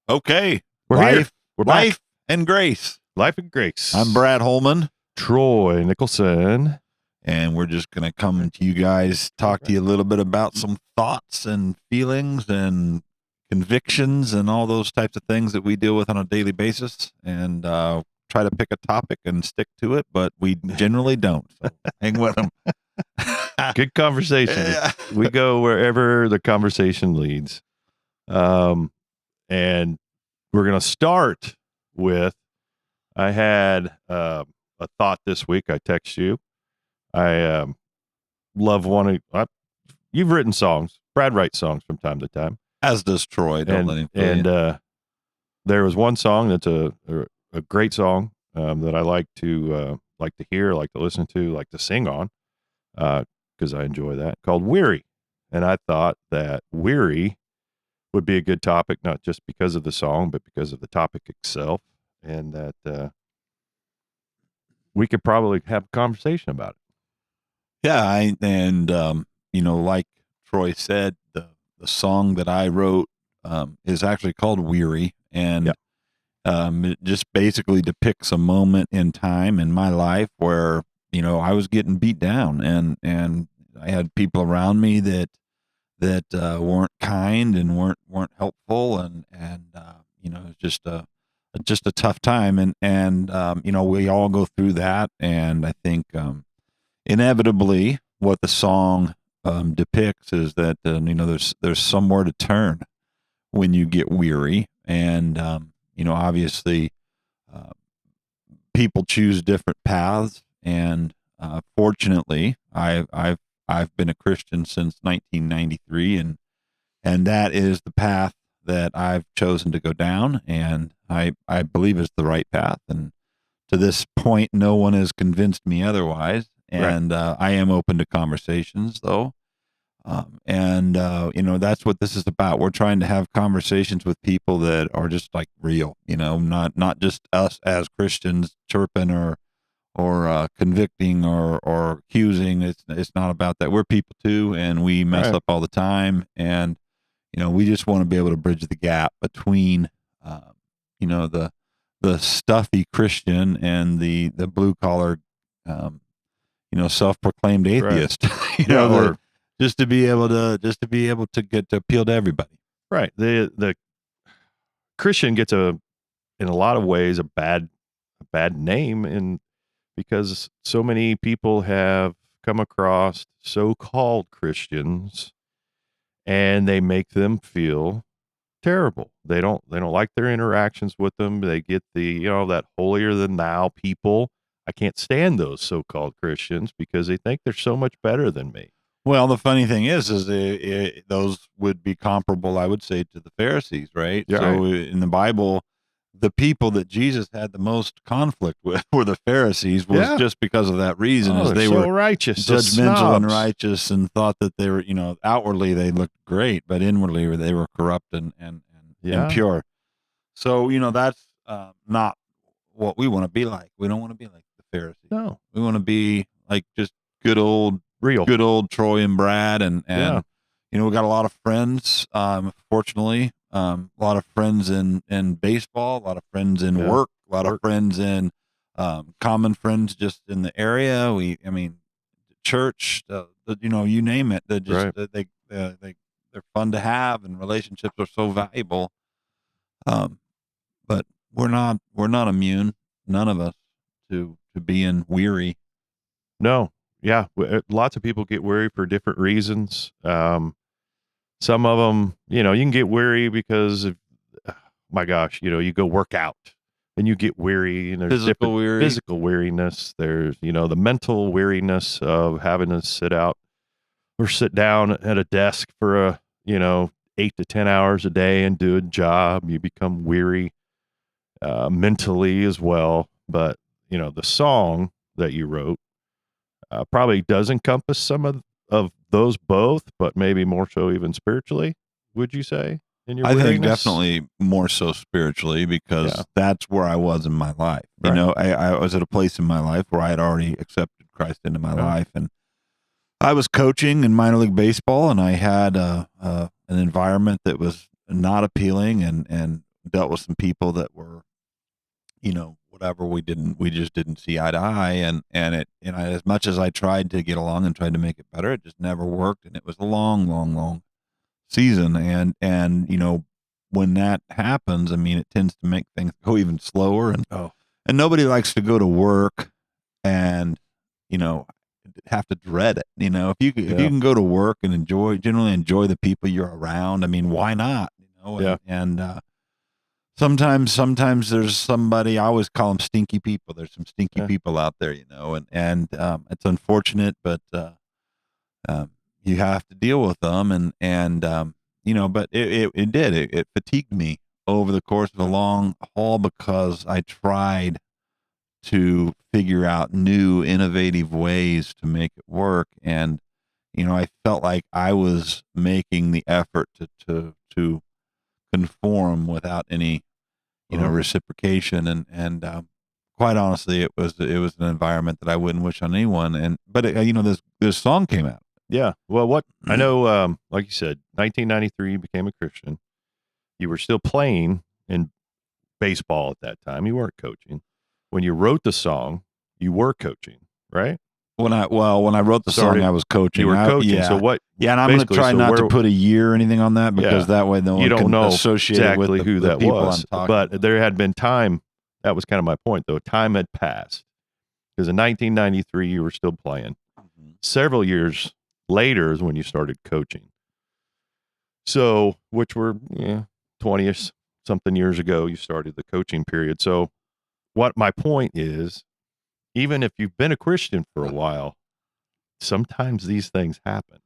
Okay. We're here. Life, We're back. life and grace. Life and Grace. I'm Brad Holman, Troy Nicholson. and we're just going to come to you guys, talk to you a little bit about some thoughts and feelings and convictions and all those types of things that we deal with on a daily basis, and try to pick a topic and stick to it, but we generally don't. So hang with them. Good conversation. Yeah. We go wherever the conversation leads. And we're going to start with, I had a thought this week. I text you. I love you've written songs. Brad writes songs from time to time. As does Troy. Don't let him fool you. And there was one song that's a great song that I like to hear, like to listen to, like to sing on, because I enjoy that, called Weary. And I thought that Weary would be a good topic, not just because of the song, but because of the topic itself, and that we could probably have a conversation about it. Yeah, like Troy said, the song that I wrote is actually called Weary, and it just basically depicts a moment in time in my life where, I was getting beat down, and I had people around me that weren't kind and weren't helpful, and it's just a tough time, and we all go through that, and I think inevitably what the song depicts is that there's somewhere to turn when you get weary, and obviously people choose different paths, and fortunately I've been a Christian since 1993, and that is the path that I've chosen to go down, and I believe is the right path, and to this point no one has convinced me otherwise. And I am open to conversations, though. That's what this is about. We're trying to have conversations with people that are just like real, not just us as Christians chirping or convicting or accusing. It's not about that. We're people too, and we mess up all the time. And, we just want to be able to bridge the gap between, the stuffy Christian and the blue collar, self-proclaimed atheist, just to be able to get to appeal to everybody. Right. The Christian gets in a lot of ways a bad name, and because so many people have come across so-called Christians and they make them feel terrible. They don't like their interactions with them. They get that holier than thou people. I can't stand those so-called Christians because they think they're so much better than me. Well, the funny thing is those would be comparable, I would say, to the Pharisees, right? Yeah, so in the Bible, the people that Jesus had the most conflict with were the Pharisees, just because of that reason, as they were righteous, judgmental and righteous, and thought that they were, outwardly they looked great, but inwardly they were corrupt and impure. So, that's not what we want to be like. We don't want to be like the Pharisees. No, we want to be like just good old Troy and Brad, and we got a lot of friends. Fortunately, a lot of friends in baseball, a lot of friends in work, a lot of friends in common friends just in the area. Church, you name it. They're just they're fun to have, and relationships are so valuable. But we're not immune, none of us, to being weary. No. Yeah, lots of people get weary for different reasons. Some of them, you can get weary because of, my gosh, you go work out and you get weary, and there's physical weariness. There's, the mental weariness of having to sit out or sit down at a desk for 8 to 10 hours a day and do a job. You become weary mentally as well. But, the song that you wrote probably does encompass some of those both, but maybe more so even spiritually, would you say? I think definitely more so spiritually, because that's where I was in my life. Right. I was at a place in my life where I had already accepted Christ into my life, and I was coaching in minor league baseball, and I had an environment that was not appealing, and dealt with some people that were, whatever, we just didn't see eye to eye. As much as I tried to get along and tried to make it better, it just never worked. And it was a long, long, long season. And when that happens, I mean, it tends to make things go even slower. And nobody likes to go to work and, have to dread it. If you can go to work and generally enjoy the people you're around, I mean, why not? Sometimes there's somebody, I always call them stinky people. There's some stinky people out there, and it's unfortunate, but you have to deal with them. But it fatigued me over the course of a long haul because I tried to figure out new innovative ways to make it work. And, I felt like I was making the effort to conform without any, reciprocation. And quite honestly, it was an environment that I wouldn't wish on anyone. But this song came out. Yeah. Well, I know, like you said, 1993, you became a Christian. You were still playing in baseball at that time. You weren't coaching. When you wrote the song, you were coaching, right? When I wrote the song, I was coaching. You were coaching. Yeah. So what? Yeah, and I'm going to try not to put a year or anything on that because that way no one don't can know associate exactly with who the that people was. I'm talking But about. there had been time. That was kind of my point, though. Time had passed because in 1993 you were still playing. Mm-hmm. Several years later is when you started coaching. So, which were 20ish something years ago, you started the coaching period. So, what my point is, even if you've been a Christian for a while, sometimes these things happen.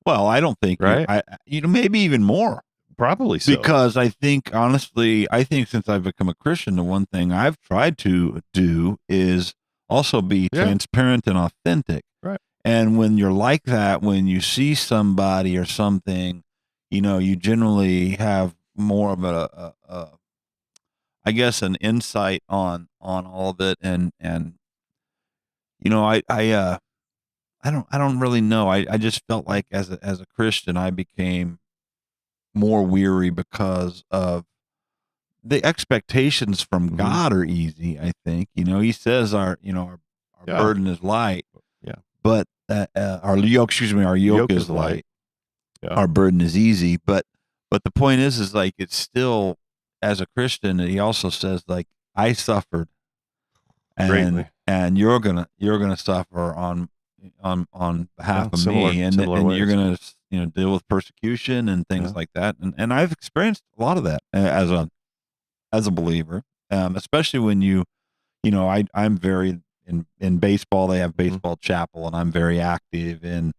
Well, I don't think, right? Maybe even more. Probably so. Because I think, honestly, since I've become a Christian, the one thing I've tried to do is also be transparent and authentic. Right. And when you're like that, when you see somebody or something, you generally have more of I guess, an insight on all of it. I don't really know. I just felt like as a Christian, I became more weary because of the expectations from God are easy. I think, he says our burden is light, but our yoke is light. Yeah. Our burden is easy. But the point is like, it's still, as a Christian, he also says, like, I suffered greatly, and you're gonna suffer on behalf of me, and you're gonna deal with persecution and things like that. And I've experienced a lot of that as a believer, especially when I'm very in baseball. They have baseball chapel, and I'm very active in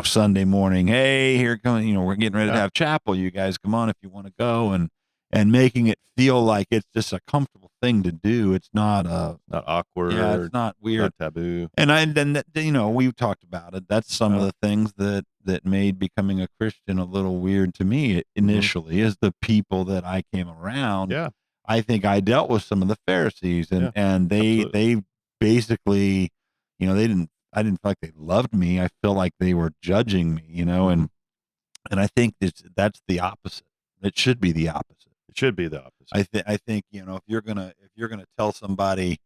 Sunday morning. Hey, here comes, we're getting ready to have chapel. You guys come on if you want to go, and making it feel like it's just a comfortable thing to do. It's not not awkward. Yeah, it's not weird, not taboo. And we've talked about it. That's some of the things that made becoming a Christian a little weird to me initially, is the people that I came around. Yeah, I think I dealt with some of the Pharisees, and they basically, I didn't feel like they loved me. I feel like they were judging me, and I think that's the opposite. It should be the opposite. It should be the opposite. I think if you're gonna tell somebody,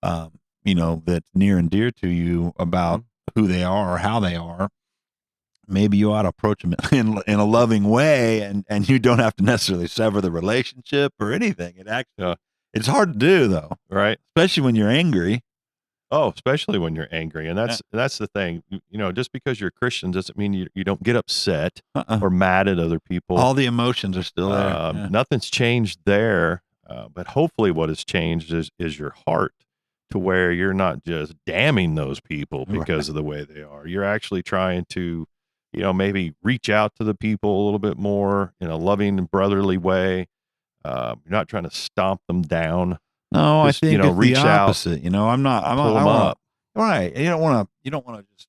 that's near and dear to you about who they are or how they are, maybe you ought to approach them in a loving way, and you don't have to necessarily sever the relationship or anything. It's hard to do, though, right? Especially when you're angry. Oh, especially when you're angry. And that's the thing, just because you're Christian doesn't mean you don't get upset or mad at other people. All the emotions are still there. Nothing's changed there. But hopefully what has changed is your heart, to where you're not just damning those people because of the way they are. You're actually trying to, maybe reach out to the people a little bit more in a loving and brotherly way. You're not trying to stomp them down. No, just, I think it's reach the opposite. I'm pull them up. Right. You don't want to just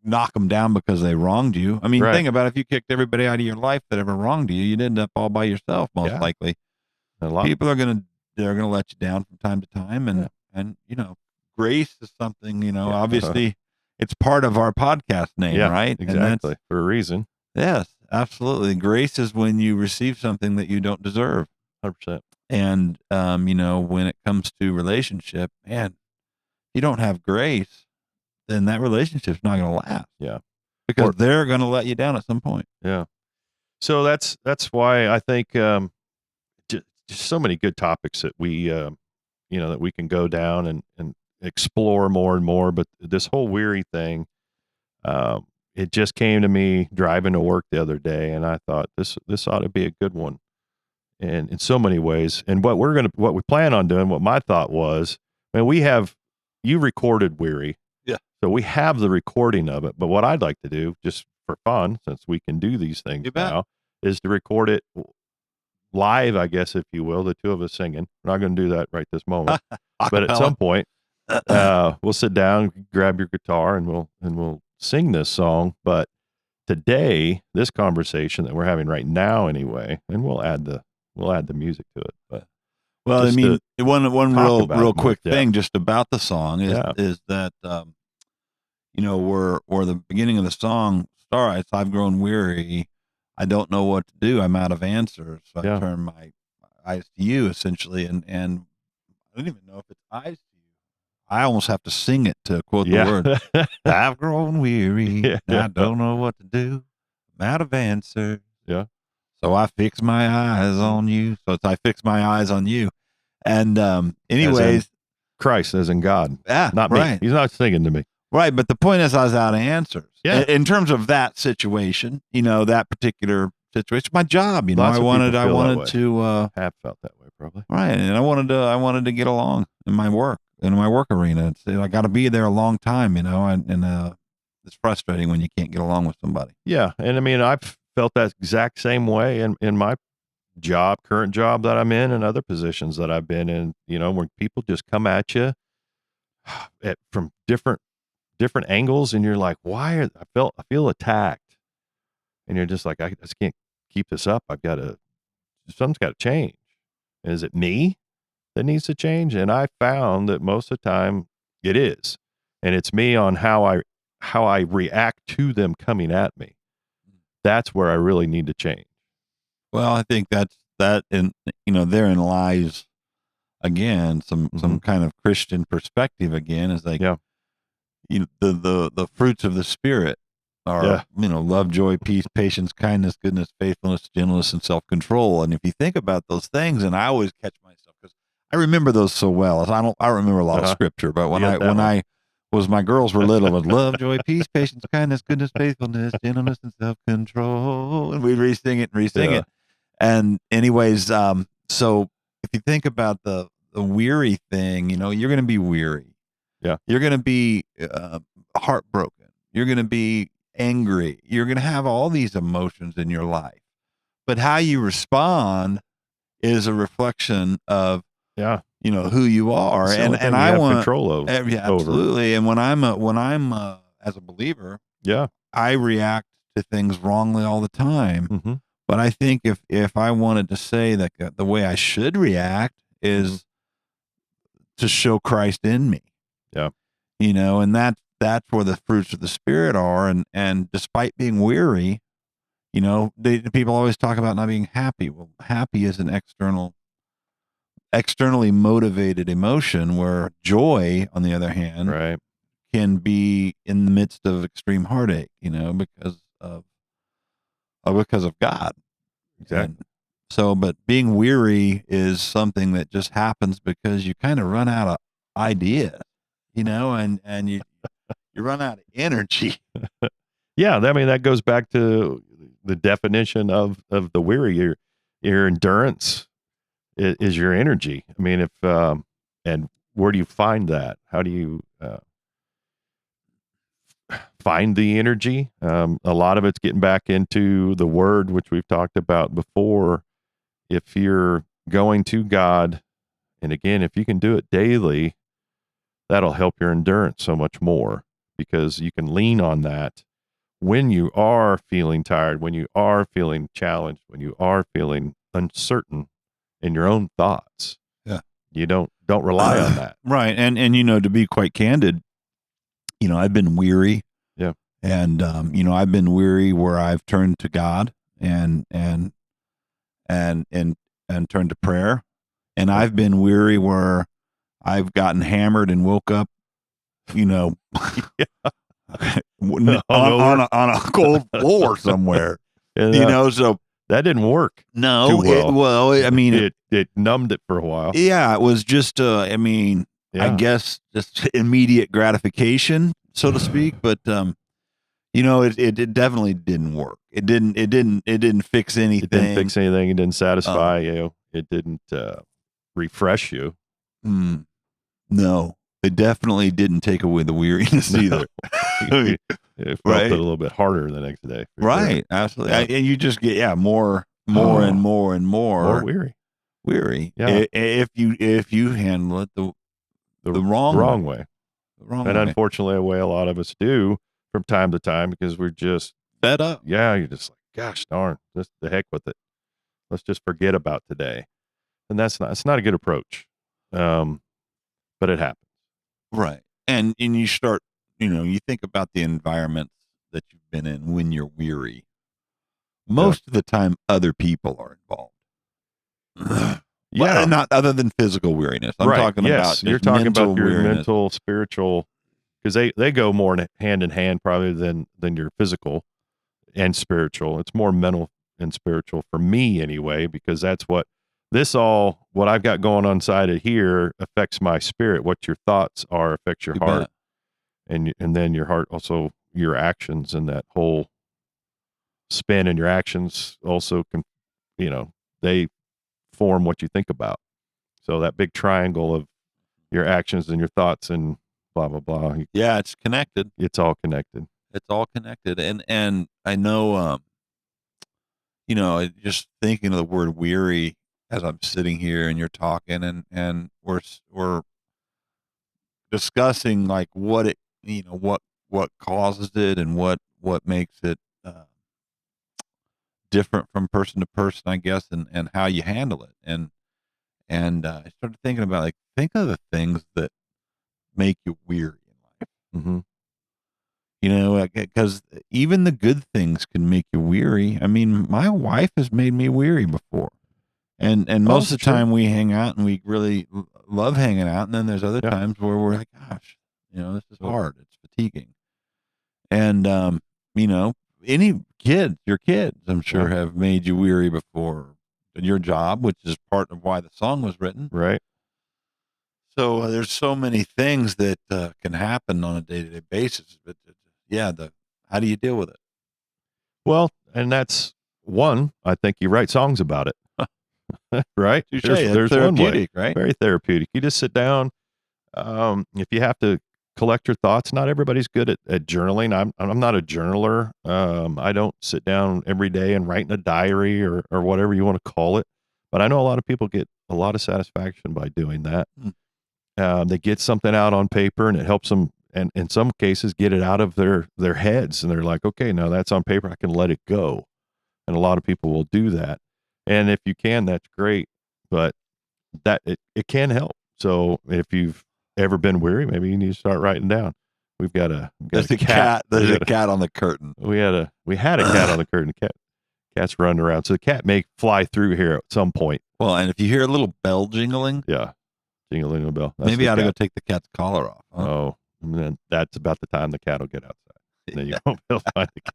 knock them down because they wronged you. I mean, think about it. If you kicked everybody out of your life that ever wronged you, you'd end up all by yourself, most likely. People are they're gonna let you down from time to time, and grace is something. Obviously, it's part of our podcast name, right? Exactly, for a reason. Yes, Absolutely. Grace is when you receive something that you don't deserve. 100%. And, when it comes to relationship, man, if you don't have grace, then that relationship's not going to last. Yeah. Because they're going to let you down at some point. Yeah. So that's why I think just so many good topics that we that we can go down and explore more and more. But this whole weary thing, it just came to me driving to work the other day, and I thought this ought to be a good one, and in so many ways. And what we plan on doing, what my thought was, and you recorded Weary, yeah. So we have the recording of it. But what I'd like to do, just for fun, since we can do these things now, is to record it live, I guess, if you will, the two of us singing. We're not going to do that right this moment, but at some point, we'll sit down, grab your guitar, and we'll sing this song. But today, this conversation that we're having right now, anyway, and we'll add the music to it. But well, I mean, one real quick thing just about the song is that where the beginning of the song starts, I've grown weary. I don't know what to do. I'm out of answers. So I turn my eyes to you, essentially, and I don't even know if it's eyes to you. I almost have to sing it to quote the word. I've grown weary. I don't know what to do. I'm out of answers. Yeah. So I fix my eyes on you. So I fix my eyes on you. And anyways, Christ, as in God. Yeah, not me. He's not singing to me. Right, but the point is, I was out of answers. Yeah. In terms of that situation, that particular situation, my job. I wanted to have felt that way probably. Right, and I wanted to get along in my work arena. I got to be there a long time, and it's frustrating when you can't get along with somebody. Yeah, and I mean, I've felt that exact same way in my current job that I'm in, and other positions that I've been in. When people just come at you from different angles, and you're like, I feel attacked, and you're just like, I just can't keep this up. Something's got to change. And is it me that needs to change? And I found that most of the time it is, and it's me on how I react to them coming at me. That's where I really need to change. Well, I think and therein lies again some kind of Christian perspective. Again, is like, the fruits of the Spirit are, love, joy, peace, patience, kindness, goodness, faithfulness, gentleness, and self-control. And if you think about those things, and I always catch myself because I remember those so well. I remember a lot of scripture, but my girls were little, with love, joy, peace, patience, kindness, goodness, faithfulness, gentleness, and self-control, and we'd re-sing it. And anyways, so if you think about the weary thing, you're going to be weary. Yeah. You're going to be heartbroken. You're going to be angry. You're going to have all these emotions in your life. But how you respond is a reflection of who you are, and I want control over. Absolutely. And when I'm as a believer, I react to things wrongly all the time. Mm-hmm. But I think if I wanted to say that the way I should react is to show Christ in me. Yeah. And that's where the fruits of the Spirit are. And despite being weary, people always talk about not being happy. Well, happy is an externally motivated emotion, where joy, on the other hand, can be in the midst of extreme heartache, because of God. Exactly. But being weary is something that just happens because you kind of run out of ideas, and you run out of energy. Yeah. I mean, that goes back to the definition of the weary. Your endurance is your energy. I mean, and where do you find that? How do you find the energy? A lot of it's getting back into the word, which we've talked about before. If you're going to God, and again, if you can do it daily, that'll help your endurance so much more, because you can lean on that when you are feeling tired, when you are feeling challenged, when you are feeling uncertain in your own thoughts. Yeah. You don't rely on that. Right. And to be quite candid, I've been weary. Yeah. And I've been weary where I've turned to God and turn to prayer. And I've been weary where I've gotten hammered and woke up, you know, on a cold floor somewhere. So that didn't work. No, too well. I mean, it numbed it for a while. Yeah, it was just, I guess just immediate gratification, so to speak. But it definitely didn't work. It didn't fix anything. It didn't fix anything. It didn't satisfy you. It didn't refresh you. No, it definitely didn't take away the weariness either. It felt a little bit harder the next day. Right, sure. Absolutely. Yeah. And you just get more and more weary. Yeah. If you handle it the wrong way. And unfortunately, the way a lot of us do from time to time, because we're just fed up. Yeah, you're just like, gosh darn, just the heck with it. Let's just forget about today. And it's not a good approach. But it happens. Right. And you start, you think about the environments that you've been in when you're weary. Most of the time, other people are involved. Yeah. Not other than physical weariness. I'm talking about you're talking about your weariness. mental, spiritual, because they go more hand in hand probably than your physical and spiritual. It's more mental and spiritual for me anyway, because that's what I've got going on inside of here affects my spirit. What your thoughts are affects your heart, and then your heart also your actions, and that whole spin in your actions also can, they form what you think about. So that big triangle of your actions and your thoughts and blah blah blah. Yeah, it's connected. It's all connected. It's all connected, and I know, just thinking of the word weary as I'm sitting here and you're talking and we're discussing like what causes it and what makes it different from person to person, I guess, and how you handle it. And I started thinking about think of the things that make you weary in life. Because even the good things can make you weary. I mean, my wife has made me weary before. And most of the time we hang out and we really love hanging out. And then there's other times where we're like, gosh, this is hard. It's fatiguing. And, your kids, I'm sure have made you weary before. Your job, which is part of why the song was written. Right. So there's so many things that can happen on a day-to-day basis. But how do you deal with it? Well, and that's one, I think you write songs about it. Right? There's one way, right? Very therapeutic. You just sit down. If you have to collect your thoughts, not everybody's good at journaling. I'm not a journaler. I don't sit down every day and write in a diary or whatever you want to call it. But I know a lot of people get a lot of satisfaction by doing that. They get something out on paper and it helps them, and in some cases get it out of their heads. And they're like, okay, now that's on paper. I can let it go. And a lot of people will do that. And if you can, that's great, but it can help. So if you've ever been weary, maybe you need to start writing down. There's a cat. There's a cat on the curtain. We had a cat on the curtain. Cat's running around. So the cat may fly through here at some point. Well, and if you hear a little bell jingling, jingling a bell. Maybe I ought to go take the cat's collar off. Huh? Oh, and then that's about the time the cat will get outside. And then you won't be able to find the cat.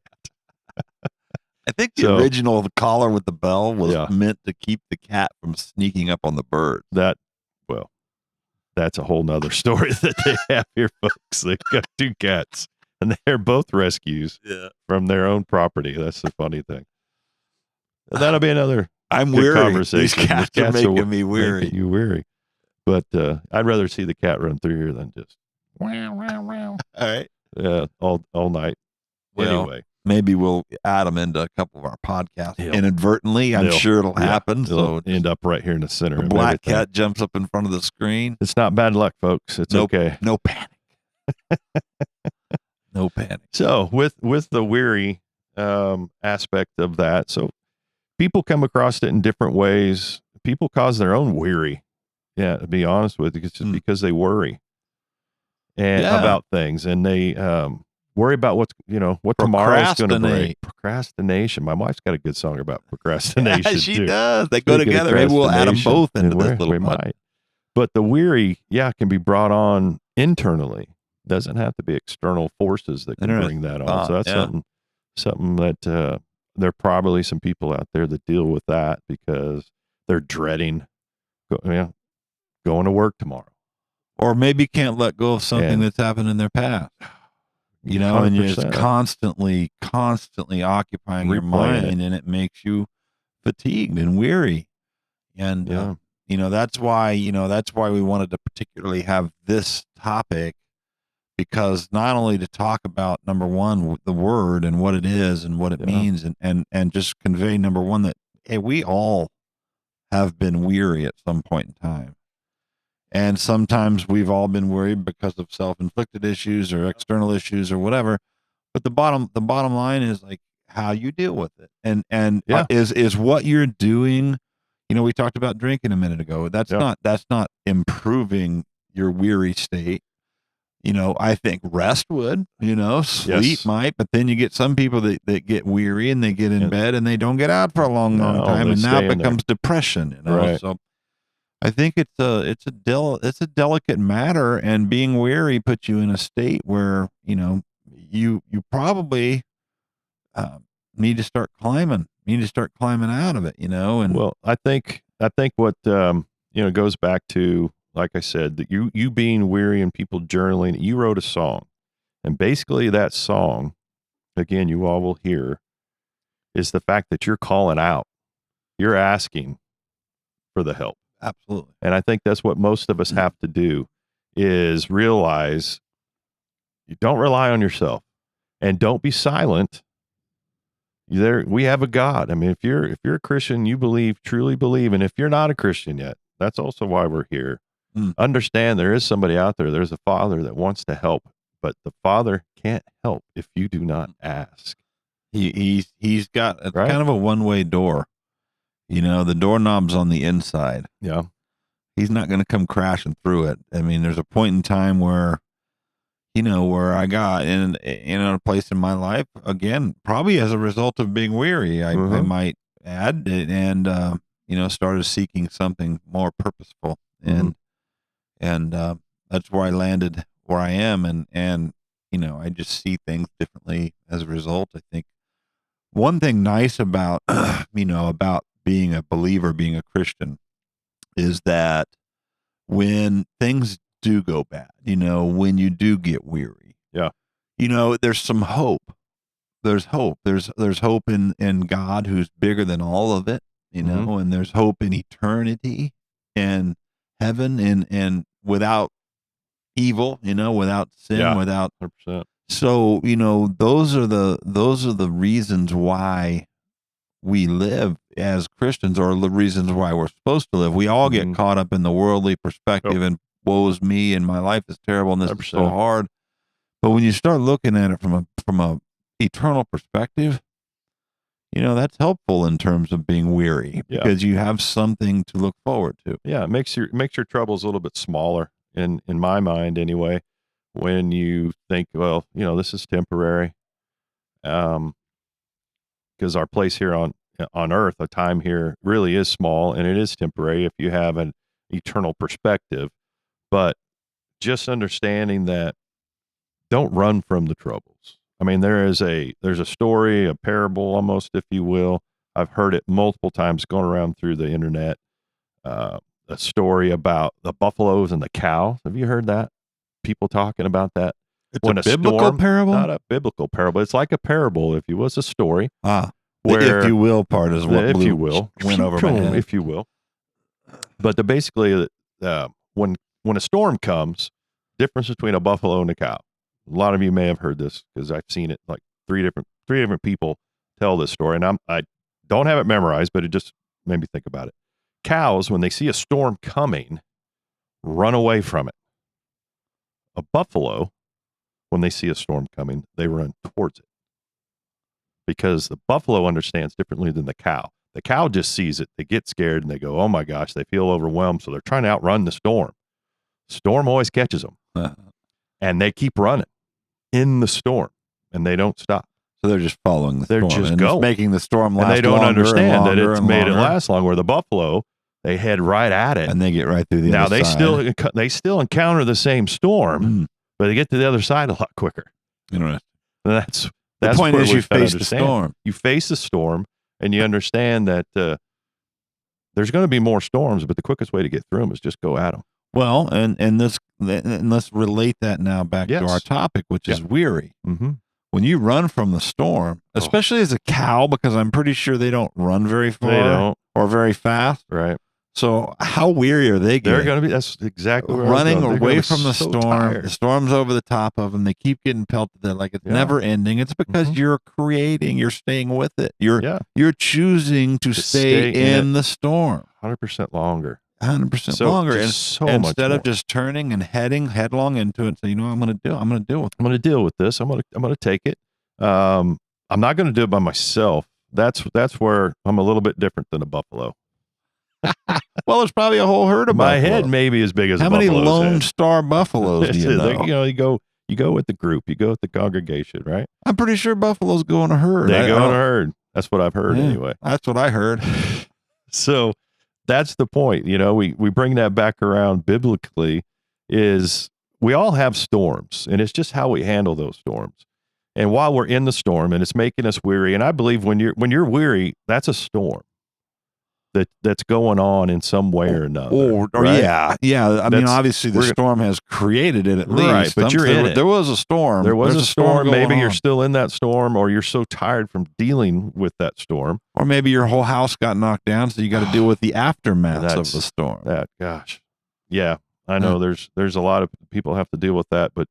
I think the original collar with the bell was meant to keep the cat from sneaking up on the bird. That's a whole nother story that they have here, folks. They've got two cats, and they're both rescues from their own property. That's the funny thing. And that'll be another conversation. These cats are making me weary. Making you weary. But I'd rather see the cat run through here than just all right. All night. Well, anyway. Maybe we'll add them into a couple of our podcasts inadvertently. I'm sure it'll happen. It'll end up right here in the center. The black cat jumps up in front of the screen. It's not bad luck, folks. It's okay. No panic. No panic. So with the weary aspect of that, so people come across it in different ways. People cause their own weary. Yeah, to be honest with you, it's just because they worry about things, and they worry about what tomorrow's going to bring. Procrastinate. Procrastination. My wife's got a good song about Yeah, procrastination she too. does. They go Speaking of together. Maybe we'll add them procrastination, both into and this little we pod. might. But the weary, can be brought on internally. Doesn't have to be external forces that can bring that on. So that's something that there are probably some people out there that deal with that because they're dreading going to work tomorrow. Or maybe can't let go of something that's happened in their past. You know, 100%. And it's constantly occupying your mind, and it makes you fatigued and weary. And that's why we wanted to particularly have this topic, because not only to talk about, number one, the word and what it is and what it means, and just convey, number one, that hey, we all have been weary at some point in time. And sometimes we've all been worried because of self-inflicted issues or external issues or whatever. But the bottom line is like how you deal with it, and is what you're doing. You know, we talked about drinking a minute ago. That's not improving your weary state. You know, I think rest would. You know, sleep might, but then you get some people that get weary and they get in bed and they don't get out for a long time, and now it becomes depression. You know, so. I think it's a delicate matter, and being weary puts you in a state where you probably need to start climbing out of it, And well, I think what goes back to, like I said, that you being weary and people journaling. You wrote a song, and basically that song, again, you all will hear, is the fact that you're calling out, you're asking for the help. Absolutely. And I think that's what most of us have to do, is realize you don't rely on yourself, and don't be silent. We have a God. I mean, if you're a Christian, you truly believe. And if you're not a Christian yet, that's also why we're here. Understand there is somebody out there. There's a Father that wants to help, but the Father can't help if you do not ask. He's got kind of a one-way door. The doorknob's on the inside. Yeah. He's not going to come crashing through it. I mean, there's a point in time where, where I got in a place in my life, again, probably as a result of being weary, I might add, and, started seeking something more purposeful. And that's where I landed where I am. And, I just see things differently as a result. I think one thing nice about, about being a believer, being a Christian, is that when things do go bad, when you do get weary, there's some hope. There's hope. There's hope in God, who's bigger than all of it, and there's hope in eternity and heaven, and without evil, without sin, without 100%. So, those are the reasons why we live as Christians, or the reasons why we're supposed to live. We all get caught up in the worldly perspective and woe is me, and my life is terrible, and this is so hard. But when you start looking at it from a eternal perspective, that's helpful in terms of being weary, because you have something to look forward to. Yeah, it makes your troubles a little bit smaller in my mind anyway, when you think, well, this is temporary. Because our place here on earth, a time here, really is small, and it is temporary if you have an eternal perspective. But just understanding that, don't run from the troubles. I mean, there's a story, a parable almost, if you will. I've heard it multiple times going around through the internet. A story about the buffaloes and the cows. Have you heard that? People talking about that. It's a biblical parable? Not a biblical parable. It's like a parable, if you will. It's a story. Where, the if you will part is what if you will went over my head. If you will. But basically, when a storm comes, difference between a buffalo and a cow. A lot of you may have heard this, because I've seen it like three different people tell this story, and I don't have it memorized, but it just made me think about it. Cows, when they see a storm coming, run away from it. A buffalo, when they see a storm coming, they run towards it. Because the buffalo understands differently than the cow. The cow just sees it. They get scared and they go, oh my gosh, they feel overwhelmed. So they're trying to outrun the storm. Storm always catches them. And they keep running in the storm. and they don't stop. So they're just following the They're storm. just and going. It's making the storm last And they don't longer understand and that longer it's and made it longer. last longer. Where the buffalo, they head right at it. And they get right through the now other side. they still encounter the same storm, but they get to the other side a lot quicker. Interesting. And that's the point where is we you face the understand. storm. You face the storm, and you understand that there's going to be more storms, but the quickest way to get through them is just go at them. Well, and let's relate that now back to our topic, which is weary. Mm-hmm. When you run from the storm, especially as a cow, because I'm pretty sure they don't run very far, they don't, or very fast, right? So how weary are they getting? They're going to be. That's exactly where running away from the so storm. tired. The storm's over the top of them. They keep getting pelted. They're like it's never ending. It's because you're staying with it. You're choosing to stay in the storm 100% longer. 100% longer, and instead of more. just turning and heading headlong into it. So I'm going to deal with this. I'm going to take it. I'm not going to do it by myself. That's where I'm a little bit different than a buffalo. Well, there's probably a whole herd of my buffalo. head maybe as big as how a many buffalo's Lone head. Star buffaloes do you know? You go with the group. You go with the congregation, right? I'm pretty sure buffaloes go in a herd. They go in a herd. That's what I've heard anyway. That's what I heard. So that's the point. We bring that back around biblically. Is we all have storms, and it's just how we handle those storms. And while we're in the storm, and it's making us weary, and I believe when you're weary, that's a storm that's going on in some way or another. Right? Yeah. I mean, obviously the storm has created it at least. Right, but you're in it. There was a storm. There's a storm. Maybe you're on. still in that storm, or you're so tired from dealing with that storm. Or maybe your whole house got knocked down, so you got to deal with the aftermath of the storm. Yeah, I know. There's a lot of people have to deal with that, but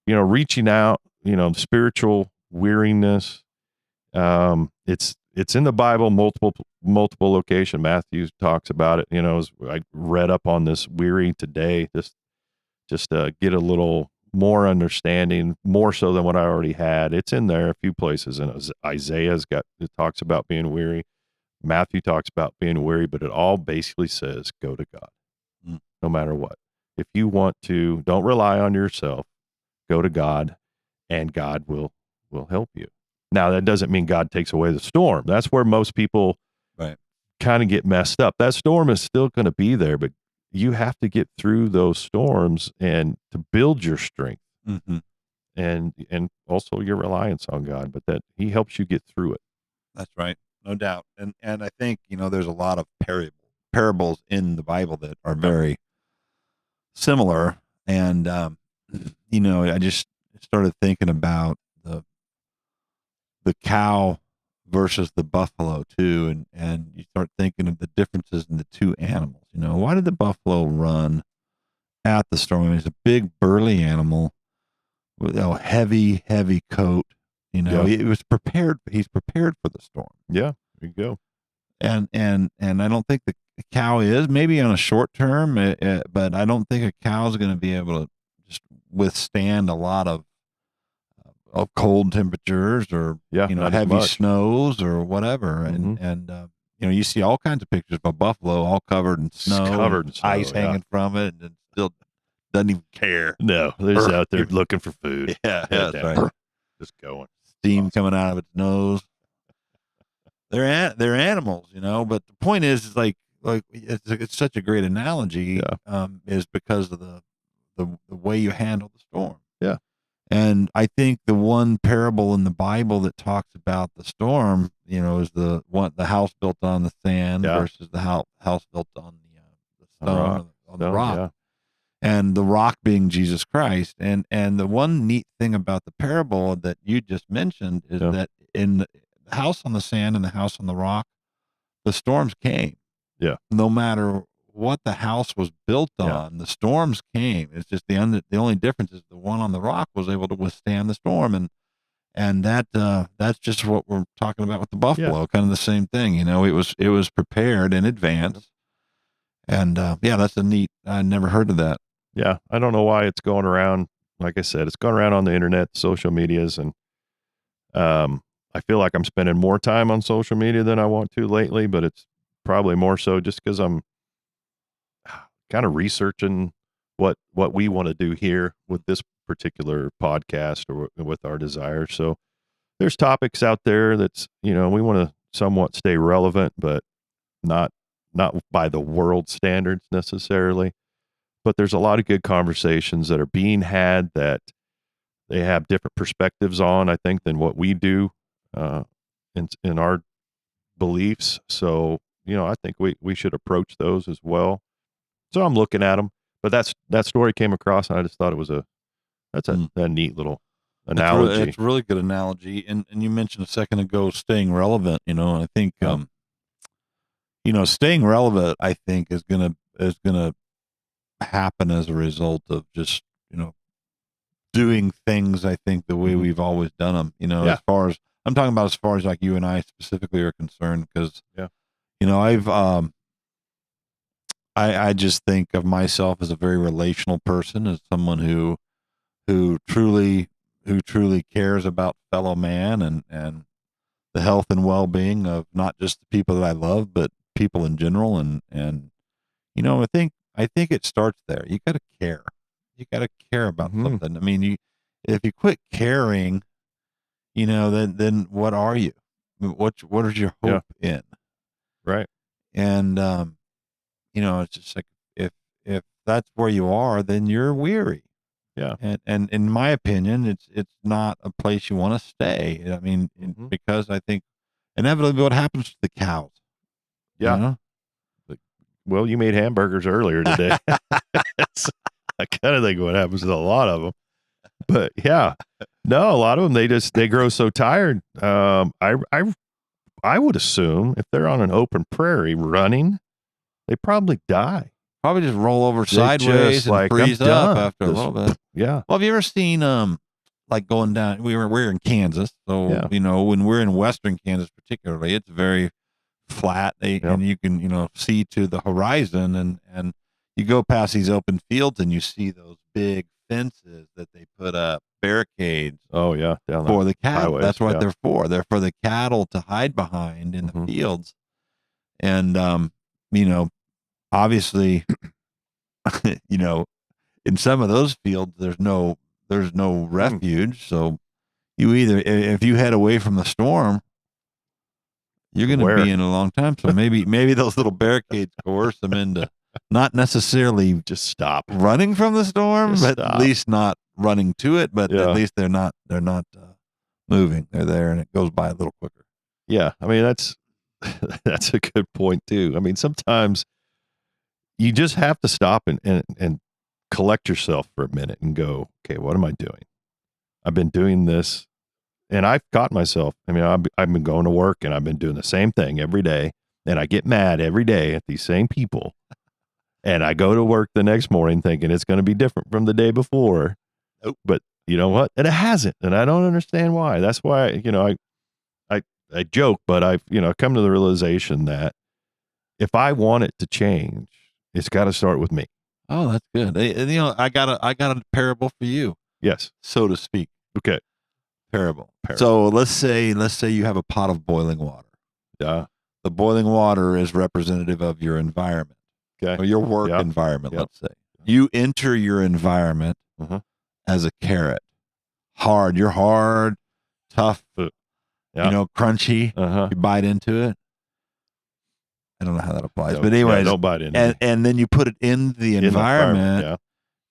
reaching out, spiritual weariness. It's in the Bible, multiple location. Matthew talks about it. As I read up on this weary today, just get a little more understanding, more so than what I already had. It's in there a few places, and it talks about being weary. Matthew talks about being weary, but it all basically says go to God, no matter what. If you want to, don't rely on yourself. Go to God, and God will help you. Now, that doesn't mean God takes away the storm. That's where most people kind of get messed up. That storm is still going to be there, but you have to get through those storms and to build your strength and also your reliance on God, but that He helps you get through it. That's right. No doubt. And I think, there's a lot of parables in the Bible that are very similar. And, I just started thinking about the cow versus the buffalo too. And you start thinking of the differences in the two animals. Why did the buffalo run at the storm? I mean, it's a big burly animal with a heavy coat. It was prepared. He's prepared for the storm. Yeah, there you go. And I don't think the cow is, maybe on a short term, but I don't think a cow is going to be able to just withstand a lot of cold temperatures or heavy snows or whatever. And you see all kinds of pictures of a buffalo all covered in snow, ice hanging from it, and still doesn't even care. No, they're just out there looking for food. Yeah, that's right. Just going. Steam coming out of its nose. They're animals, but the point is like it's such a great analogy, is because of the way you handle the storm. Yeah. And I think the one parable in the Bible that talks about the storm, is the house built on the sand versus the house built on the stone, on the rock. Yeah. And the rock being Jesus Christ. And the one neat thing about the parable that you just mentioned is that in the house on the sand and the house on the rock, the storms came. Yeah. No matter what the house was built on, the storms came. It's just the only difference is the one on the rock was able to withstand the storm. And that's just what we're talking about with the buffalo, kind of the same thing. It was prepared in advance. And that's a neat, I never heard of that. Yeah. I don't know why it's going around. Like I said, it's going around on the internet, social medias, and I feel like I'm spending more time on social media than I want to lately, but it's probably more so just because I'm kind of researching what we want to do here with this particular podcast or with our desires. So there's topics out there that's, we want to somewhat stay relevant, but not by the world standards necessarily. But there's a lot of good conversations that are being had that they have different perspectives on, I think, than what we do in our beliefs. So, I think we should approach those as well. So I'm looking at them, but that story came across, and I just thought it was a neat little analogy. It's a really good analogy. And you mentioned a second ago staying relevant. And I think staying relevant, I think, is gonna happen as a result of just doing things, I think, the way we've always done them. As far as I'm talking about, as far as like you and I specifically are concerned, because I've I just think of myself as a very relational person, as someone who truly cares about fellow man and the health and well-being of not just the people that I love, but people in general. And I think it starts there. You got to care. You got to care about something. I mean, if you quit caring, then what are you? What is your hope in? Right. And it's just like if that's where you are, then you're weary. Yeah. And in my opinion, it's not a place you want to stay. I mean, because I think inevitably what happens to the cows. Yeah. Well, you made hamburgers earlier today. I kind of think what happens to a lot of them. But yeah, no, a lot of them, they grow so tired. I would assume if they're on an open prairie running, they probably die. Probably just roll over sideways and freeze up after a little bit. Yeah. Well, have you ever seen like going down? We're in Kansas, so when we're in western Kansas, particularly, it's very flat, and you can see to the horizon, and you go past these open fields, and you see those big fences that they put up, barricades. Oh yeah, down for the cattle. highways, That's what they're for. They're for the cattle to hide behind in the fields, and obviously, in some of those fields, there's no refuge. So you either, if you head away from the storm, you're going to be in a long time. So maybe those little barricades coerce them into not necessarily just stop running from the storm, but at least not running to it. But at least they're not moving. They're there, and it goes by a little quicker. Yeah, I mean that's a good point too. I mean, sometimes you just have to stop and collect yourself for a minute and go, okay, what am I doing? I've been doing this, and I've caught myself. I mean, I've been going to work, and I've been doing the same thing every day, and I get mad every day at these same people. And I go to work the next morning thinking it's going to be different from the day before. Nope. But you know what? And it hasn't, and I don't understand why. That's why, I joke, but I've, come to the realization that if I want it to change, it's got to start with me. Oh, that's good. I got a parable for you. Yes. So to speak. Okay. Parable. So let's say you have a pot of boiling water. Yeah. The boiling water is representative of your environment. Okay. Or your work environment, let's say. You enter your environment as a carrot. Hard. You're hard, tough, crunchy. You bite into it. I don't know how that applies. But anyways, don't bite into it. And then you put it in the environment.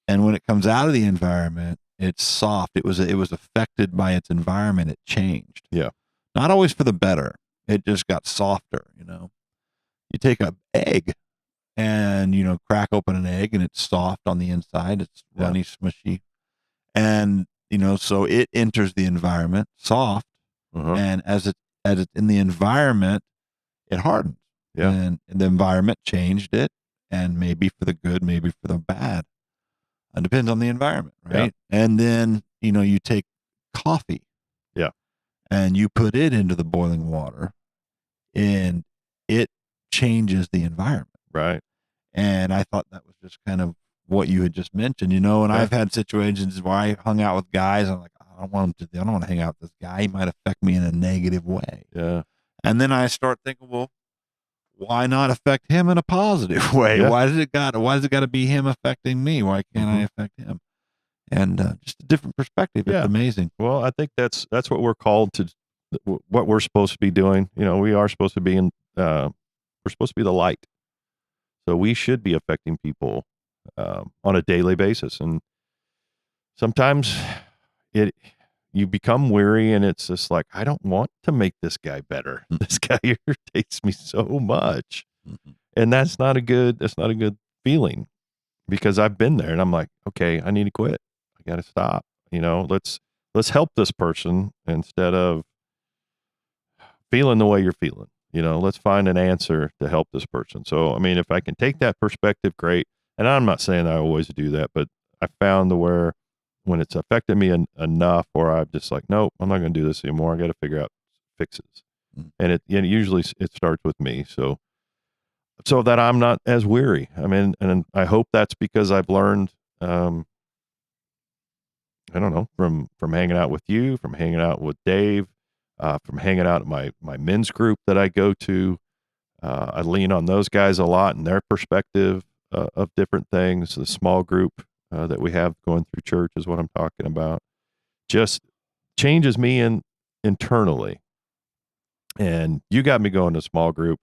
And when it comes out of the environment, it's soft. It was affected by its environment. It changed. Yeah. Not always for the better. It just got softer, You take an egg and, crack open an egg, and it's soft on the inside. It's runny, smushy. And, so it enters the environment soft. And as it's in the environment, it hardens. Yeah. And the environment changed it, and maybe for the good, maybe for the bad. It depends on the environment, right? Yeah. And then, you take coffee. Yeah. And you put it into the boiling water, and it changes the environment. Right. And I thought that was just kind of what you had just mentioned, and I've had situations where I hung out with guys. I'm like, I don't want to hang out with this guy. He might affect me in a negative way. Yeah. And then I start thinking, well, why not affect him in a positive way? Yeah. Why does it got to be him affecting me? Why can't I affect him? And just a different perspective. It's Yeah. amazing. Well, I think that's what we're called to, what we're supposed to be doing. We are supposed to be we're supposed to be the light. So we should be affecting people on a daily basis. And sometimes you become weary, and it's just like, I don't want to make this guy better. This guy irritates me so much. And that's not a good feeling, because I've been there and I'm like, okay, I need to quit. I got to stop. Let's help this person instead of feeling the way you're feeling. Let's find an answer to help this person. So, I mean, if I can take that perspective, great. And I'm not saying I always do that, but I found where when it's affected me enough, where I'm just like, nope, I'm not going to do this anymore. I got to figure out fixes. And it usually it starts with me. So that I'm not as weary. I mean, and I hope that's because I've learned, I don't know, from hanging out with you, from hanging out with Dave, from hanging out at my men's group that I go to. I lean on those guys a lot and their perspective of different things. The small group that we have going through church is what I'm talking about. Just changes me internally. And you got me going to small group.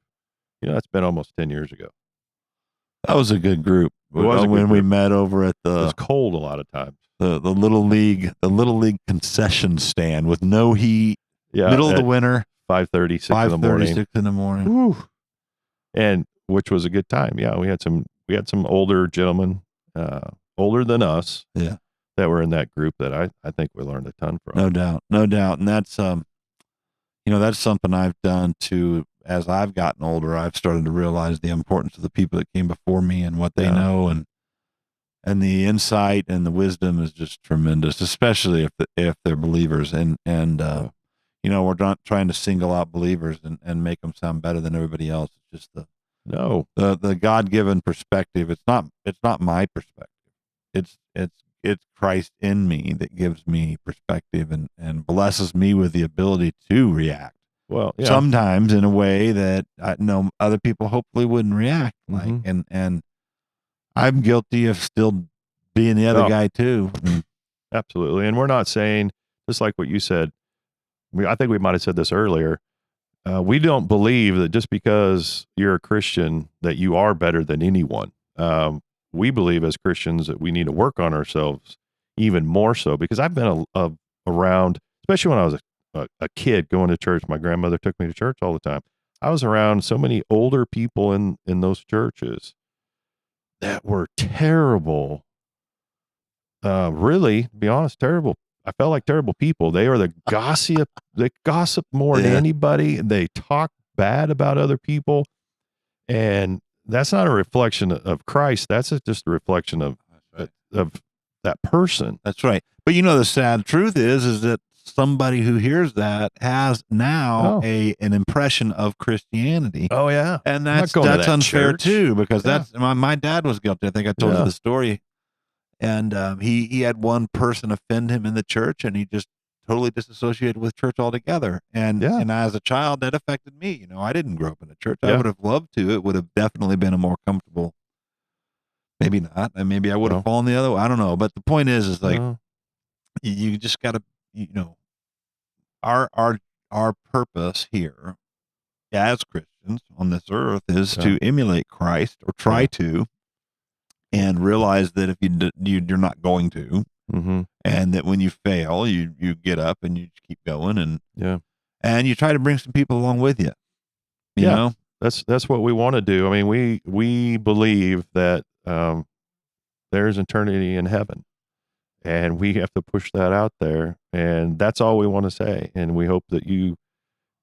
That's been almost 10 years ago. That was a good group. It was a good when we group. met over at It was cold a lot of times. The little league concession stand with no heat. Yeah, middle of the winter. 5:30, 6 in the morning. 6 in the morning. Whew. And which was a good time. Yeah, we had some older gentlemen, older than us. Yeah. That were in that group that I think we learned a ton from. No doubt. And that's that's something I've done too. As I've gotten older, I've started to realize the importance of the people that came before me and what they know, and the insight and the wisdom is just tremendous, especially if they're believers. And we're not trying to single out believers and make them sound better than everybody else. It's just the God-given perspective. It's not my perspective. It's Christ in me that gives me perspective and blesses me with the ability to react. Well, yeah. Sometimes in a way that I know other people hopefully wouldn't react like. And I'm guilty of still being the other guy too. Absolutely. And we're not saying, just like what you said, I think we might have said this earlier. We don't believe that just because you're a Christian that you are better than anyone. We believe as Christians that we need to work on ourselves even more so, because I've been around, especially when I was a kid going to church. My grandmother took me to church all the time. I was around so many older people in those churches that were terrible. Really, to be honest, terrible. I felt like terrible people. They are the gossip. They gossip more than anybody. They talk bad about other people. And that's not a reflection of Christ. That's just a reflection of that person. That's right. But the sad truth is that somebody who hears that has now an impression of Christianity. Oh yeah. And that's unfair too, because that's my dad was guilty. I think I told you the story. And he had one person offend him in the church, and he just totally disassociated with church altogether. And as a child, that affected me. I didn't grow up in a church. I would have loved to. It would have definitely been a more comfortable. Maybe not. And maybe I would have fallen the other way. I don't know. But the point is like you just got to, our purpose here as Christians on this earth is to emulate Christ, or try to, and realize that if you're not going to, and that when you fail, you get up and you keep going, and you try to bring some people along with you. You know, that's what we want to do. I mean, we believe that there's eternity in heaven, and we have to push that out there, and that's all we want to say. And we hope that you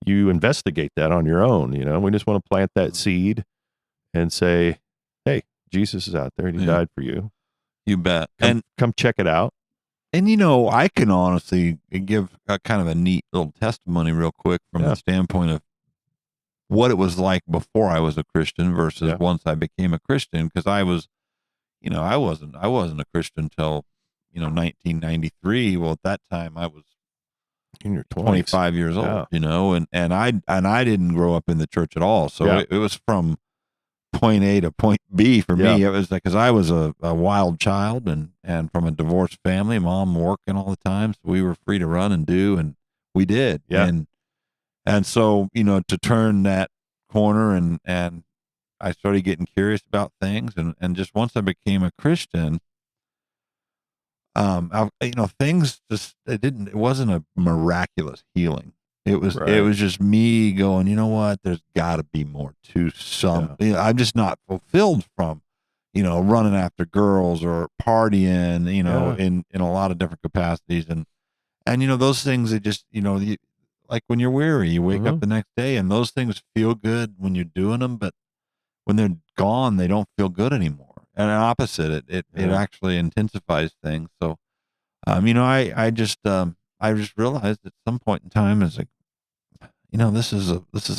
investigate that on your own. We just want to plant that seed and say, hey, Jesus is out there and he died for you. You bet. Come check it out. And I can honestly give a kind of a neat little testimony real quick from the standpoint of what it was like before I was a Christian versus once I became a Christian. Because I was, I wasn't a Christian until 1993. Well, at that time I was In your 20s. 25 years old, Yeah. you know, and I didn't grow up in the church at all. So Yeah. it was from point A to point B for Yeah. me. It was like, cause I was a wild child and from a divorced family, mom working all the time. So we were free to run and do, and we did. Yeah. And so, you know, to turn that corner and I started getting curious about things. And just once I became a Christian, you know, things just, it wasn't a miraculous healing. It was Right. just me going, you know what, there's gotta be more to some, you know, I'm just not fulfilled from, you know, running after girls or partying, you know, Yeah. in a lot of different capacities. And, you know, those things, they just, you know, like when you're weary, you wake up Mhm. the next day and those things feel good when you're doing them, but when they're gone, they don't feel good anymore. And opposite, it Yeah. actually intensifies things. So, you know, I just realized at some point in time, it's like, you know, this is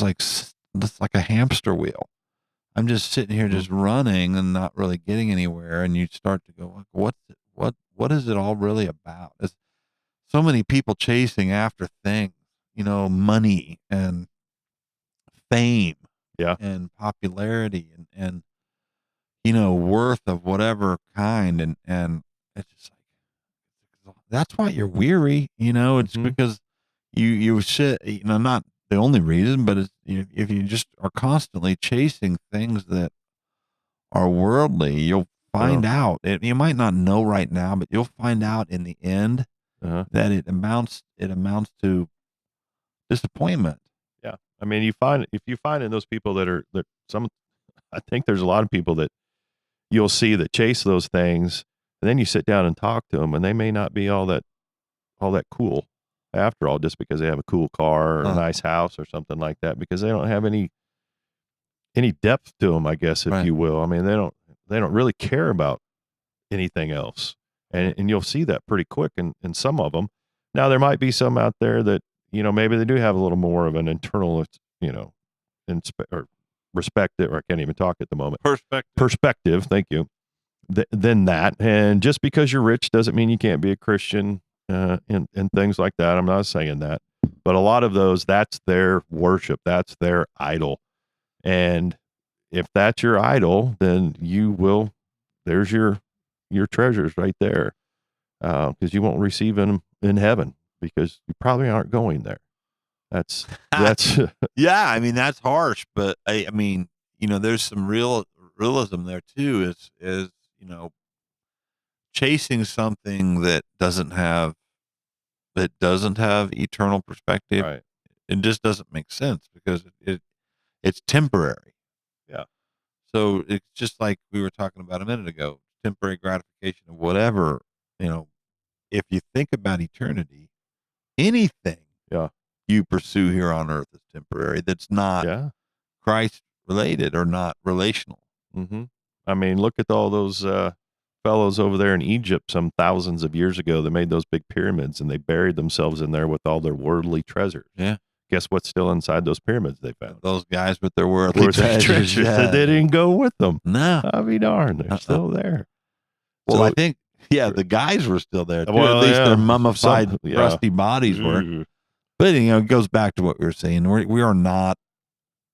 like this is like a hamster wheel. I'm just sitting here Mhm. just running and not really getting anywhere. And you start to go, like, what is it all really about? It's so many people chasing after things, you know, money and fame Yeah. and popularity and you know, worth of whatever kind. And it's just like, that's why you're weary, you know, it's Mhm. because you sit, you know, not the only reason, but it's, if you just are constantly chasing things that are worldly, you'll Yeah. find out. You might not know right now, but you'll find out in the end Uh-huh. that it amounts to disappointment. Yeah. I mean, if you find in those people that some, I think there's a lot of people that you'll see that chase those things, and then you sit down and talk to them, and they may not be all that cool after all, just because they have a cool car or a Uh, nice house or something like that, because they don't have any depth to them, I guess, if right. you will. I mean, they don't really care about anything else, and you'll see that pretty quick in some of them. Now, there might be some out there that, you know, maybe they do have a little more of an internal, you know, or respect it, or I can't even talk at the moment. Perspective. Perspective, thank you. Than that, and just because you're rich doesn't mean you can't be a Christian, and things like that. I'm not saying that, but a lot of those, that's their worship, that's their idol, and if that's your idol, then you will. There's your treasures right there, because you won't receive them in heaven because you probably aren't going there. That's Yeah, I mean that's harsh, but I mean, you know, there's some realism there too. Is you know, chasing something that doesn't have eternal perspective, right. it just doesn't make sense because it's temporary. Yeah. So it's just like we were talking about a minute ago, temporary gratification of whatever, you know, if you think about eternity, anything Yeah. you pursue here on earth is temporary that's not Yeah. Christ related or not relational. Hmm. I mean, look at all those fellows over there in Egypt some thousands of years ago that made those big pyramids, and they buried themselves in there with all their worldly treasures. Yeah. Guess what's still inside those pyramids they found? Those guys with their worldly Worth of treasures. that they Yeah. didn't go with them. No. I'll be darned, they're Uh-uh. still there. Well, So, I think, yeah, the guys were still there too. At well, least their yeah, mummified, yeah. rusty bodies were. Mm. But, you know, it goes back to what we were saying. We are not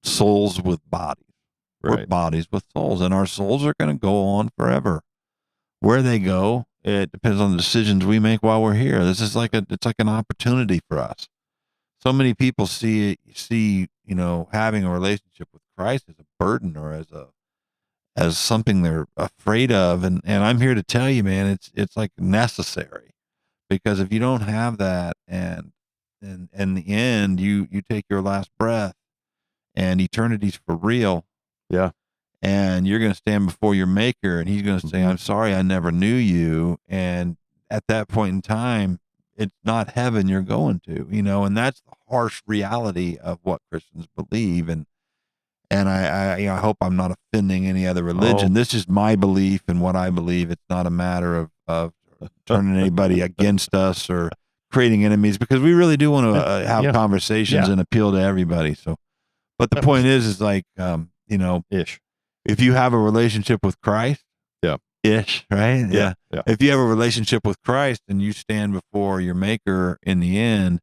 souls with bodies. We're Right. bodies with souls, and our souls are going to go on forever. Where they go, it depends on the decisions we make while we're here. This is like it's like an opportunity for us. So many people see, you know, having a relationship with Christ as a burden or as something they're afraid of. And I'm here to tell you, man, it's like necessary, because if you don't have that and in the end you take your last breath and eternity's for real, Yeah. and you're going to stand before your maker and he's going to say, Mhm. I'm sorry, I never knew you. And at that point in time, it's not heaven you're going to, you know, and that's the harsh reality of what Christians believe. And you know, I hope I'm not offending any other religion. Oh. This is my belief and what I believe. It's not a matter of turning anybody against us or creating enemies, because we really do want to have Yeah. conversations Yeah. and appeal to everybody. So, but the point is like, you know, Ish. if you have a relationship with Christ, Yeah. ish, right? Yeah. Yeah. If you have a relationship with Christ and you stand before your maker in the end,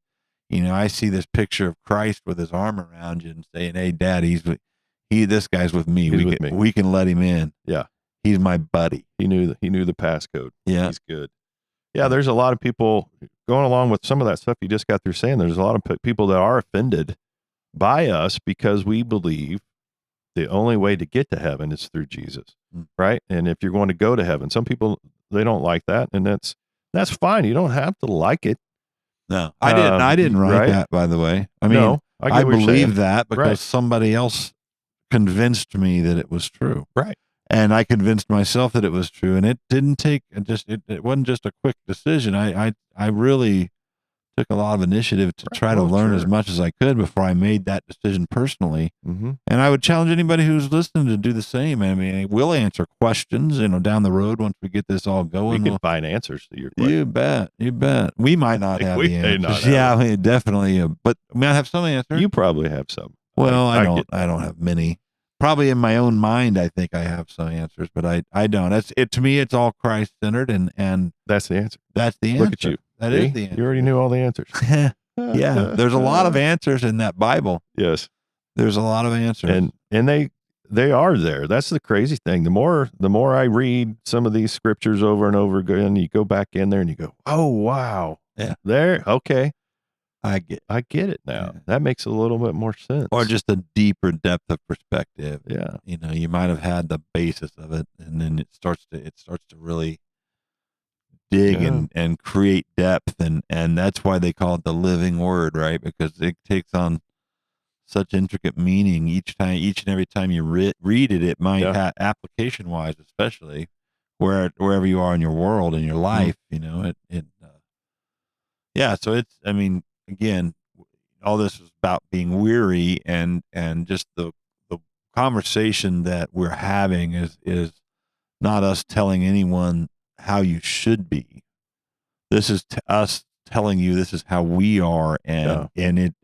I see this picture of Christ with his arm around you and saying, "Hey, Dad, this guy's with me. We can let him in. Yeah, he's my buddy." He knew the passcode. Yeah, he's good. Yeah, there's a lot of people going along with some of that stuff you just got through saying. There's a lot of people that are offended by us because we believe the only way to get to heaven is through Jesus, right? And if you're going to go to heaven, some people, they don't like that, and that's fine. You don't have to like it. No, I didn't write that, by the way. I mean, no, I believe that because somebody else convinced me that it was true. Right. And I convinced myself that it was true, and it didn't take it wasn't just a quick decision. I really took a lot of initiative to try to learn as much as I could before I made that decision personally. Mm-hmm. And I would challenge anybody who's listening to do the same. I mean, we'll answer questions, down the road once we get this all going. We can find answers to your questions. You bet. We might not have the answers. Yeah, definitely. But we might have some answers. You probably have some. Well, I don't have many. Probably in my own mind, I think I have some answers, but I don't. To me, it's all Christ centered, and that's the answer. That's the answer. Look at you. That is the answer. You already knew all the answers. Yeah, there's a lot of answers in that Bible. Yes, there's a lot of answers, and they are there. That's the crazy thing. The more I read some of these scriptures over and over again, you go back in there and you go, "Oh wow, yeah, there, okay, I get it now. Yeah. That makes a little bit more sense." Or just a deeper depth of perspective. Yeah, you might have had the basis of it, and then it starts to really dig and create depth, and that's why they call it the living word, right? Because it takes on such intricate meaning each and every time you read it. It might have, application wise, especially wherever you are in your world, in your life. So it's, I mean, again, all this is about being weary, and just the conversation that we're having is not us telling anyone how you should be. This is us telling you this is how we are, and it's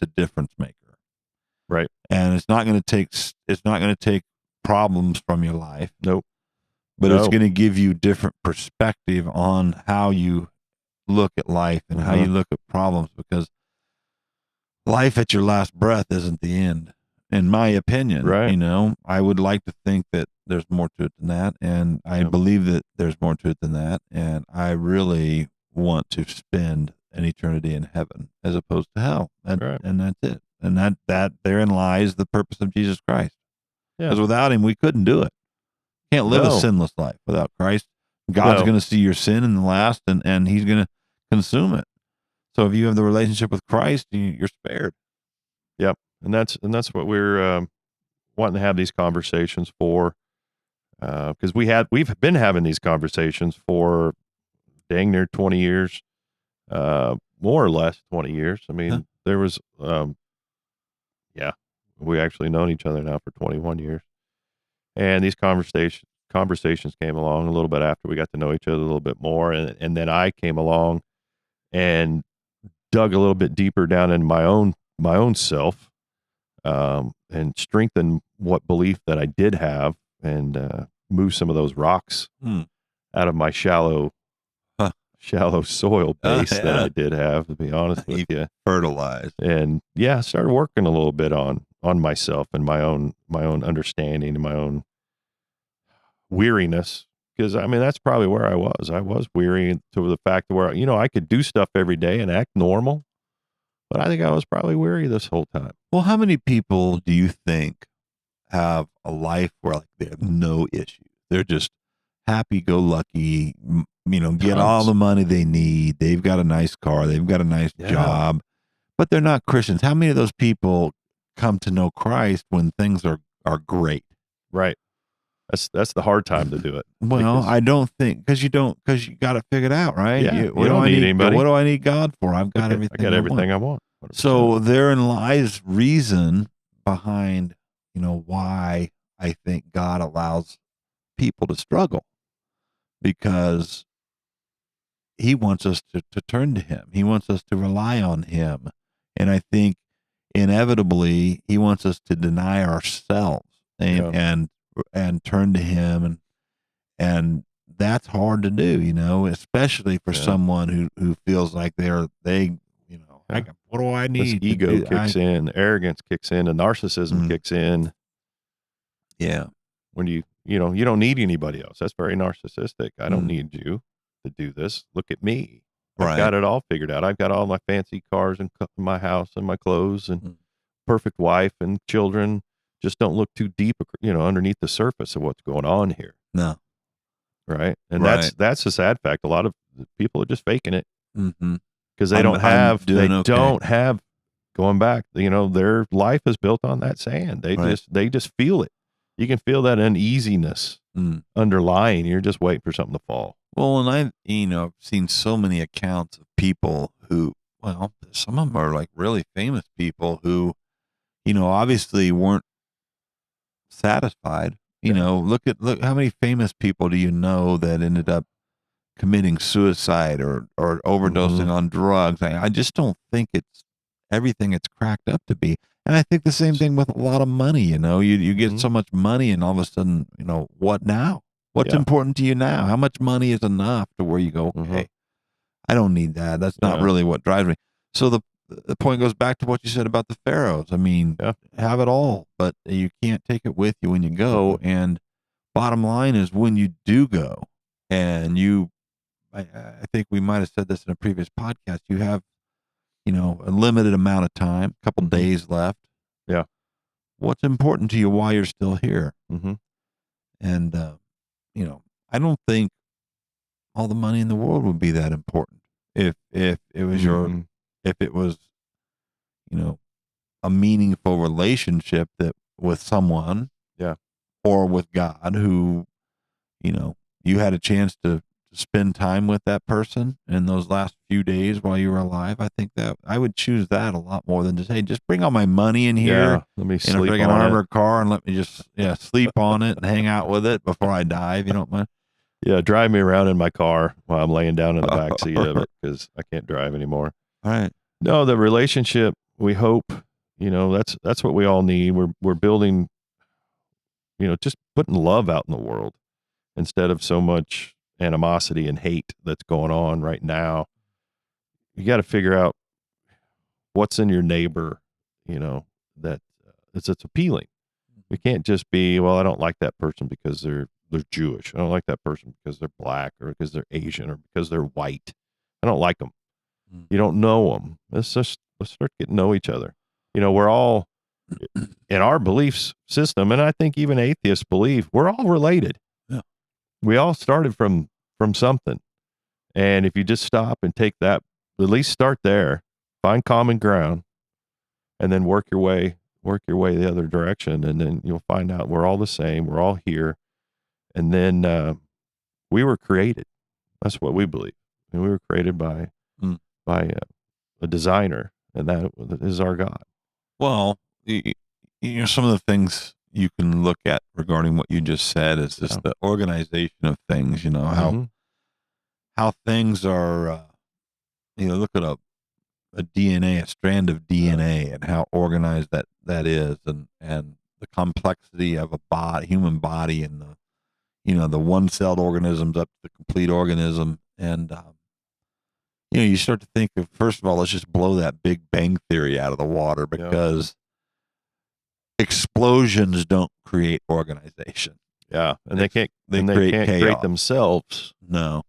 a difference maker, right? And it's not going to take problems from your life. Nope. But it's going to give you different perspective on how you look at life and how you look at problems, because life at your last breath isn't the end, in my opinion. Right. I would like to think that there's more to it than that, and I believe that there's more to it than that, and I really want to spend an eternity in heaven as opposed to hell, and that's it. And that therein lies the purpose of Jesus Christ. Because without him, we couldn't do it. Can't live a sinless life without Christ. God's going to see your sin in the last, and he's going to consume it. So if you have the relationship with Christ, you're spared. Yep. And that's what we're wanting to have these conversations for, because we've been having these conversations for dang near 20 years, more or less 20 years. I mean, there was, we actually known each other now for 21 years, and these conversations came along a little bit after we got to know each other a little bit more, and then I came along and dug a little bit deeper down in my own self, and strengthened what belief that I did have, and move some of those rocks out of my shallow soil base that I did have, to be honest with you. Fertilized. And started working a little bit on myself and my own understanding and my own weariness. Because I mean, that's probably where I was. I was weary to the fact where, I could do stuff every day and act normal, but I think I was probably weary this whole time. Well, how many people do you think have a life where they have no issues? They're just happy-go-lucky, get all the money they need. They've got a nice car. They've got a nice job, but they're not Christians. How many of those people come to know Christ when things are great? Right. That's the hard time to do it. Well, I don't think, because you got it figured out, right? Yeah, you don't need anybody. What do I need God for? I've got everything. I got everything I want. 100%. So therein lies reason behind, why I think God allows people to struggle, because he wants us to turn to him. He wants us to rely on him. And I think inevitably he wants us to deny ourselves and turn to him. And that's hard to do, especially for Yeah. someone who feels like Yeah. what do I This need to ego do? kicks in, the arrogance kicks in, the narcissism kicks in Yeah. when you don't need anybody else. That's very narcissistic. I don't Mm. need you to do this. Look at me. I've Right. got it all figured out. I've got all my fancy cars and my house and my clothes and perfect wife and children. Just don't look too deep, underneath the surface of what's going on here. No. Right. And Right. that's the sad fact. A lot of people are just faking it Mm-hmm. because they don't have going back, their life is built on that sand. They just feel it. You can feel that uneasiness underlying. You're just waiting for something to fall. Well, and I've seen so many accounts of people who, well, some of them are like really famous people who, obviously weren't satisfied. Look how many famous people do you know that ended up committing suicide or overdosing on drugs? I just don't think it's everything it's cracked up to be. And I think the same thing with a lot of money. You get so much money, and all of a sudden, what now? What's important to you now? How much money is enough to where you go, okay, I don't need that. That's not really what drives me. So the point goes back to what you said about the pharaohs. I mean, have it all, but you can't take it with you when you go. And bottom line is, when you do go, and I think we might have said this in a previous podcast, you have, a limited amount of time, a couple days left. Yeah. What's important to you while you're still here? And, I don't think all the money in the world would be that important if it was if it was, a meaningful relationship that with someone, or with God, who, you had a chance to spend time with that person in those last few days while you were alive. I think that I would choose that a lot more than to say, just bring all my money in here let me in a sleep freaking on armored car and let me just sleep on it and hang out with it before I die, if you don't mind. Yeah, drive me around in my car while I'm laying down in the back seat of it because I can't drive anymore. All right. No, the relationship, we hope, that's what we all need. We're building, just putting love out in the world instead of so much animosity and hate that's going on right now. You got to figure out what's in your neighbor, that it's appealing. We can't just be, well, I don't like that person because they're Jewish. I don't like that person because they're black or because they're Asian or because they're white. I don't like them. You don't know them. Let's start getting to know each other. We're all in our beliefs system, and I think even atheists believe we're all related. Yeah. We all started from something. And if you just stop and take that, at least start there, find common ground, and then work your way the other direction, and then you'll find out we're all the same. We're all here. And then we were created. That's what we believe. And we were created by a designer, and that is our God. Well, some of the things you can look at regarding what you just said is just the organization of things. How things are. Look at a DNA, a strand of DNA, and how organized that is, and the complexity of a human body, and the one-celled organisms up to the complete organism. And, you start to think of, first of all, let's just blow that Big Bang Theory out of the water, because explosions don't create organization. Yeah. And they can't create create themselves. No.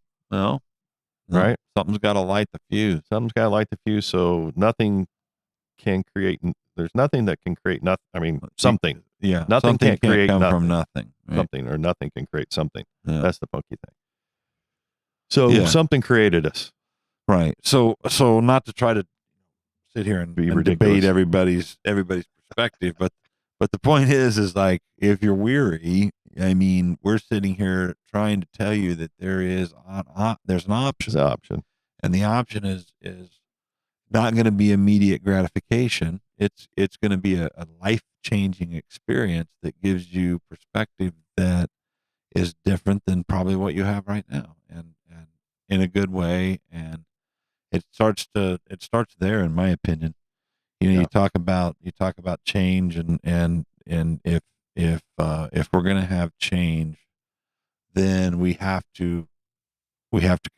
Right. Something's got to light the fuse. So nothing can create, there's nothing that can create nothing. I mean, something. Yeah. Nothing something can't create come nothing. from nothing. Right? Something, or nothing can create something. Yeah. That's the funky thing. So something created us. Right. So not to try to sit here and debate everybody's perspective, but the point is like, if you're weary, I mean, we're sitting here trying to tell you that there's an option. There's an option. And the option is not going to be immediate gratification. It's going to be a life-changing experience that gives you perspective that is different than probably what you have right now, and in a good way. And it starts there, in my opinion. You talk about change, and if we're going to have change, then we have to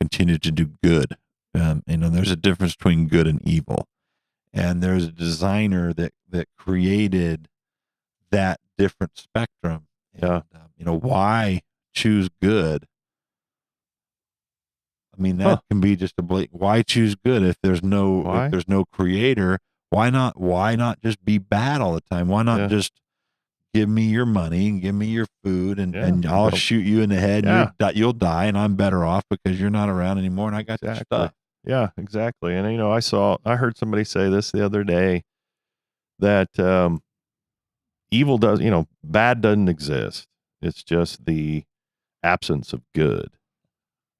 continue to do good. There's a difference between good and evil, and there's a designer that created that different spectrum. Yeah. And, why choose good? I mean, that can be just a blatant. Why choose good if there's no creator? Why not just be bad all the time? Why not just give me your money and give me your food and I'll shoot you in the head. Yeah. And you'll die and I'm better off because you're not around anymore and I got your stuff. Yeah, exactly. And I heard somebody say this the other day that evil does, bad doesn't exist. It's just the absence of good,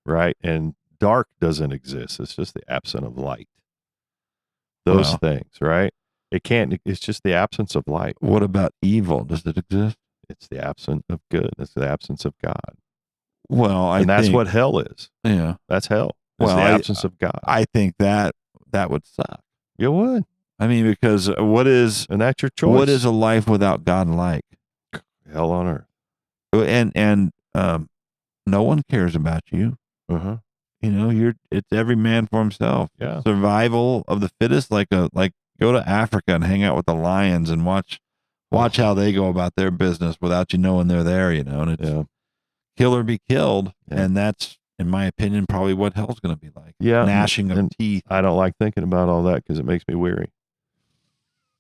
right? And dark doesn't exist. It's just the absence of light. Those things, right? It's just the absence of light. What about evil? Does it exist? It's the absence of good. It's the absence of God. Well, and that's what hell is. Yeah. That's hell. It's the absence of God. I think that would suck. It would. I mean, because and that's your choice. What is a life without God like? Hell on earth. And no one cares about you. Uh-huh. It's every man for himself. Yeah. Survival of the fittest, like go to Africa and hang out with the lions and watch how they go about their business without you knowing they're there, and it's kill or be killed. Yeah. And that's, in my opinion, probably what hell's going to be like. Yeah. Gnashing of teeth. I don't like thinking about all that because it makes me weary.